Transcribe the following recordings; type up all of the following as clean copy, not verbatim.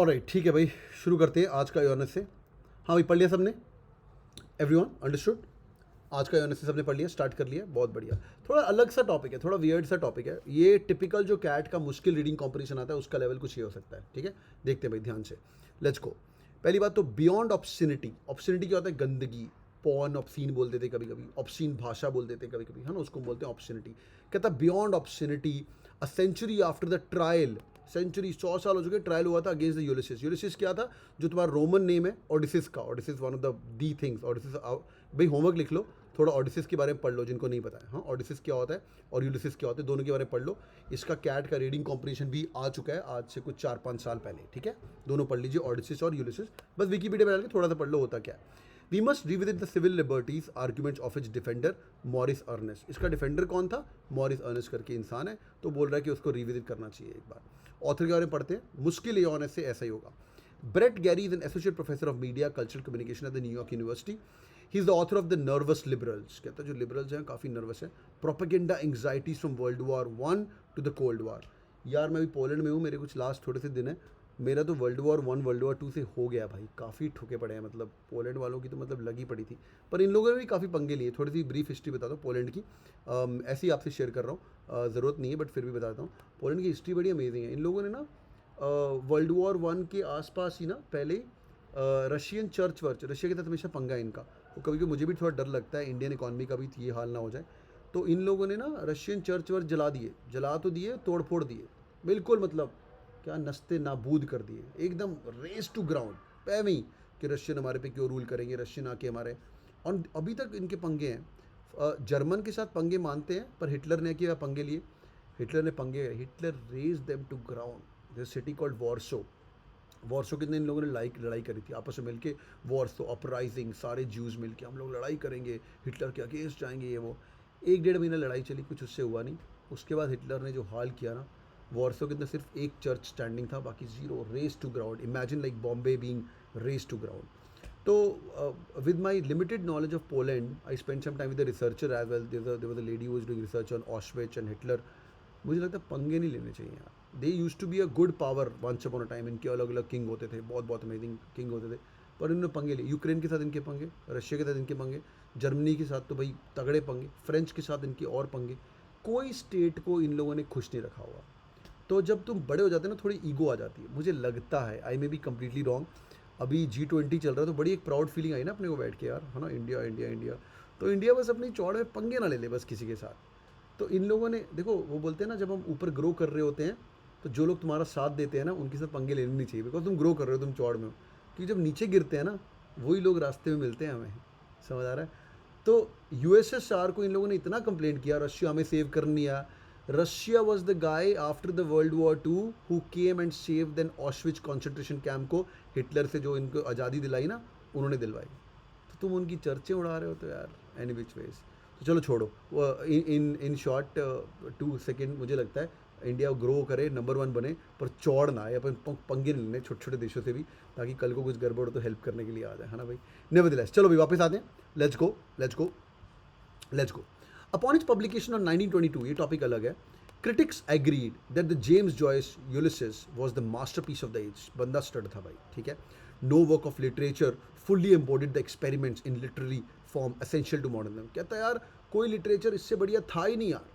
Alright, ठीक है भाई, शुरू करते हैं आज का यूएनएस से। हाँ भाई, पढ़ लिया सबने? Everyone understood? आज का यूएनएस से सबने पढ़ लिया, स्टार्ट कर लिया, बहुत बढ़िया। थोड़ा अलग सा टॉपिक है, थोड़ा वियर्ड सा टॉपिक है ये। टिपिकल जो कैट का मुश्किल रीडिंग कॉम्पिटिशन आता है उसका लेवल कुछ ये हो सकता है, ठीक है? देखते हैं भाई ध्यान से, लेट्स गो। पहली बात तो बियॉन्ड ऑब्ससिनिटी। ऑब्ससिनिटी क्या होता है? गंदगी, पॉर्न ऑब्सीन बोल देते कभी कभी, ऑब्सीन भाषा बोल देते कभी कभी, है ना, उसको बोलते हैं ऑब्ससिनिटी। कहता है beyond obscenity, a century after the trial. Century 100 साल हो चुके, ट्रायल हुआ था अगेंस्ट द यूलिसिस। यूलिसिस क्या था? जो तुम्हारा रोमन नेम है ओडिसिस का। Odysseus one of the the things. Odysseus भाई होमवर्क लिख लो, थोड़ा ओडिसिस के बारे में पढ़ लो जिनको नहीं पता है। हाँ, ओडिसिस क्या होता है और यूलिसिस क्या होता है, दोनों के बारे में पढ़ लो। इसका कैट का रीडिंग कॉम्पिटिशन भी आ चुका है आज से कुछ 4-5 साल पहले, ठीक है? दोनों पढ़ लीजिए, ओडिसिस और यूलिसिस। बस विकीपीडिया में डाल के थोड़ा सा पढ़ लो होता क्या है। We must revisit the civil liberties arguments of its defender Morris Ernest. इसका डिफेंडर कौन था? मॉरिस अर्नेस्ट करके इंसान है, तो बोल रहा है कि उसको रिविजिट करना चाहिए एक बार। ऑथर के बारे में पढ़ते हैं, मुश्किल ये ऑनेस्ट से ऐसा ही होगा। Brett Gary is an associate professor of media cultural communication at the New York university. He is the author of the nervous liberals. कहता है जो लिबरल्स हैं काफ़ी नर्वस है। Propaganda anxieties from world war 1 to the cold war. यार मैं भी Poland में हूँ, मेरे कुछ लास्ट थोड़े से दिन है। मेरा तो वर्ल्ड वॉर 1 वर्ल्ड वॉर 2 से हो गया भाई, काफ़ी ठुके पड़े हैं। मतलब पोलैंड वालों की तो मतलब लगी पड़ी थी, पर इन लोगों ने भी काफ़ी पंगे लिए। थोड़ी सी ब्रीफ हिस्ट्री बता दो पोलैंड की, ऐसे ही आपसे शेयर कर रहा हूँ, ज़रूरत नहीं है बट फिर भी बताता हूँ। पोलैंड की हिस्ट्री बड़ी अमेजिंग है। इन लोगों ने ना वर्ल्ड वॉर 1 के आसपास ही ना पहले रशियन चर्च वर्च, रशिया के साथ हमेशा पंगा है इनका। तो कभी कभी मुझे भी थोड़ा डर लगता है इंडियन इकॉनमी का भी ये हाल ना हो जाए। तो इन लोगों ने ना रशियन चर्च वर्च जला दिए, जला तो दिए, तोड़ फोड़ दिए बिल्कुल। मतलब क्या नस्ते नाबूद कर दिए एकदम, रेस टू ग्राउंड पैवी कि रशियन हमारे पे क्यों रूल करेंगे, रशियन आके हमारे। और अभी तक इनके पंगे हैं। जर्मन के साथ पंगे मानते हैं, पर हिटलर ने किया पंगे लिए। हिटलर ने पंगे, Hitler raze them to ground. This city called Warsaw. Warsaw के दिन इन लोगों ने लड़ाई करी थी आपस में मिलके। वॉर्सो अपराइजिंग, सारे ज्यूज मिलके हम लोग लड़ाई करेंगे, हिटलर के अगेंस्ट जाएंगे, ये वो। 1-1.5 महीना लड़ाई चली, कुछ उससे हुआ नहीं। उसके बाद हिटलर ने जो हाल किया ना, वॉर्सो के अंदर सिर्फ एक चर्च स्टैंडिंग था, बाकी zero, raze to ground. Imagine like Bombay being raze to ground. तो with my limited knowledge of Poland, I spend some time with the researcher as well. There was a lady who was doing research on Auschwitz and Hitler. मुझे लगता है पंगे नहीं लेने चाहिए यार। They use to be a good power once upon a time. इनके अलग अलग किंग होते थे, बहुत बहुत अमेजिंग किंग होते थे, पर इन्होंने पंगे लिए। यूक्रेन के साथ इनके पंगे, रशिया के साथ इनके पंगे, जर्मनी के साथ तो भाई तगड़े पंगे, फ्रेंच के साथ इनके और पंगे। कोई स्टेट को इन लोगों ने खुश नहीं रखा हुआ। तो जब तुम बड़े हो जाते हो ना, थोड़ी ईगो आ जाती है, मुझे लगता है। आई मे बी कम्प्लीटली रॉन्ग। अभी G20 चल रहा है तो बड़ी एक प्राउड फीलिंग आई ना अपने को बैठ के, यार, है ना, इंडिया इंडिया इंडिया। तो इंडिया बस अपनी चौड़ में पंगे ना ले ले बस किसी के साथ। तो इन लोगों ने देखो, वो बोलते हैं ना, जब हम ऊपर ग्रो कर रहे होते हैं तो जो लोग तुम्हारा साथ देते हैं ना उनके साथ पंगे लेने नहीं चाहिए, बिकॉज तुम ग्रो कर रहे हो, तुम चौड़ में हो। क्योंकि जब नीचे गिरते हैं ना, वही लोग रास्ते में मिलते हैं हमें, समझ आ रहा है? तो यूएसएसआर को इन लोगों ने इतना कंप्लेंट किया, रशिया हमें सेव कर नहीं आया। Russia was the guy after the world war 2 who came and save then ऑशविच कॉन्सेंट्रेशन कैंप को। हिटलर से जो इनको आज़ादी दिलाई ना, उन्होंने दिलवाई। तो तुम उनकी चर्चे उड़ा रहे हो तो यार, एनी विच वेज। तो चलो छोड़ो। इन शॉर्ट 2 सेकेंड, मुझे लगता है इंडिया ग्रो करे, नंबर 1 बने, पर चौड़ ना आए। अपन पंगे नहीं लेने छोटे छोटे देशों से भी, ताकि कल को कुछ गड़बड़ हो तो हेल्प करने के लिए आ जाए, है ना भाई? नेवरदलेस, चलो भाई वापस आते हैं। Let's go let's go let's go. Upon its publication on 1922, ये टॉपिक अलग है। Critics agreed that the James Joyce Ulysses was the masterpiece of the age. बंदा स्टड था भाई, ठीक है? No work of literature fully embodied the experiments in literary form essential to modernism। कहता है यार कोई लिटरेचर इससे बढ़िया था ही नहीं यार,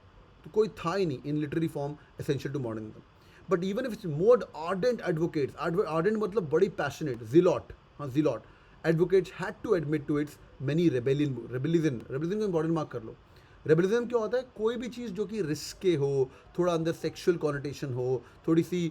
तो कोई था ही नहीं in literary form essential to modernism। But even if its more ardent advocates, ardent मतलब बड़ी पैशनेट, जिलॉट, हाँ zealot, advocates had to admit to its many rebellism को इंपॉर्टेंट मार्क कर लो। रेबेलिज्म क्या होता है? कोई भी चीज़ जो कि रिस्के हो, थोड़ा अंदर सेक्सुअल कॉनोटेशन हो, थोड़ी सी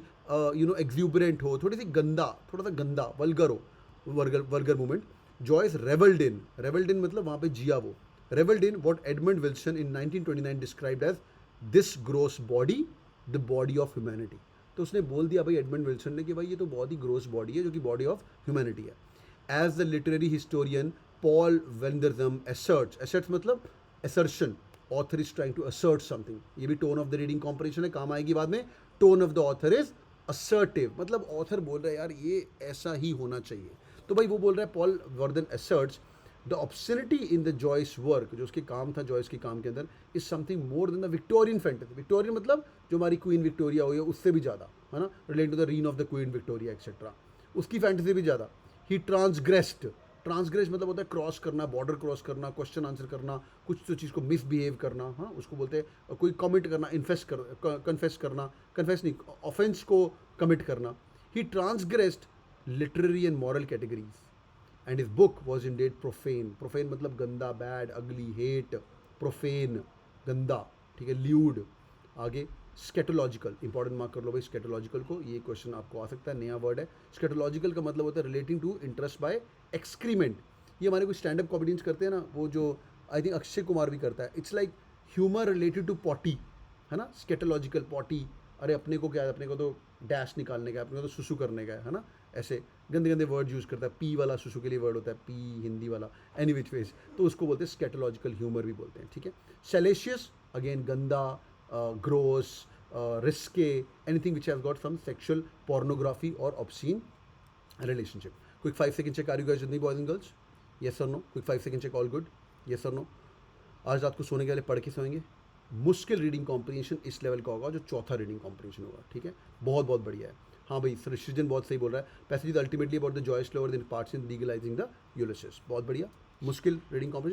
एक्सूबरेंट हो, थोड़ी सी गंदा, थोड़ा सा गंदा वल्गर हो, वर्गर मूवमेंट। जॉयस रेवल्ड इन मतलब वहाँ पे जिया वो। Revelled in what Edmund Wilson in 1929 described as this gross body, the body of humanity. तो उसने बोल दिया भाई एडमंड विल्सन ने कि भाई ये तो बहुत ही ग्रोस बॉडी है, जो कि बॉडी ऑफ ह्यूमैनिटी है। As the literary historian Paul Vanderham asserts मतलब assertion, author is trying to assert something. ये भी tone of the reading comprehension है, काम आएगी बाद में। Tone of the author is assertive, मतलब ऑथर बोल रहा है यार ये ऐसा ही होना चाहिए। तो भाई वो बोल रहा है, Paul Vanderham asserts the obscenity in the Joyce work, जो उसके काम था जॉयस के काम के अंदर, is something more than the Victorian fantasy. Victorian मतलब जो हमारी क्वीन विक्टोरिया हुई है उससे भी ज़्यादा, है ना, related to the reign of the Queen Victoria etcetera. उसकी फैंटेसी भी ज़्यादा। ही ट्रांसग्रेस्ड, ट्रांसग्रेस मतलब होता है क्रॉस करना, बॉर्डर क्रॉस करना, क्वेश्चन आंसर करना, कुछ तो चीज़ को मिसबिहेव करना, हाँ उसको बोलते हैं। कोई कमिट करना, कन्फेस करना, कन्फेस नहीं, ऑफेंस को कमिट करना। He transgressed literary and moral categories and his book was in date profane. Profane मतलब गंदा, बैड, अगली, हेट, प्रोफेन गंदा, ठीक है, ल्यूड। आगे स्केटोलॉजिकल, इंपॉर्टेंट मार्क कर लो भाई स्केटोलॉजिकल को, ये क्वेश्चन आपको आ सकता है, नया वर्ड है। स्केटोलॉजिकल का मतलब होता है रिलेटिंग टू इंटरेस्ट बाय एक्सक्रीमेंट। ये हमारे कोई स्टैंड अप कॉमेडियंस करते हैं ना, वो जो आई थिंक अक्षय कुमार भी करता है। It's like humour related to potty, है ना, स्केटोलॉजिकल पॉटी। अरे अपने को क्या है, अपने को तो डैश निकालने का है, अपने को तो सुसु करने का है ना। ऐसे गंदे गंदे वर्ड यूज़ करता है, पी वाला सुसु के लिए वर्ड होता है, पी हिंदी वाला, एनी विच वेज, तो उसको बोलते हैं स्केटोलॉजिकल ह्यूमर भी बोलते हैं, ठीक है। सेलेशियस अगेन गंदा, gross, risque, anything which has got some sexual pornography or obscene relationship. Quick 5 second check, are you guys with me boys and girls? Yes or no? Quick 5 second check, all good? Yes or no? आज रात को सोने के पहले पढ़ के सोएंगे। मुश्किल रीडिंग कॉम्प्रिहेंशन इस लेवल का होगा जो चौथा रीडिंग कॉम्प्रिहेंशन होगा, ठीक है, बहुत बहुत बढ़िया है। हाँ भाई सृजन बहुत सही बोल रहा है, passage ultimately about the Joyce lover in parts in legalising the Ulysses, बहुत बढ़िया। मुश्किल रीडिंग कॉम्प्रिहेंशन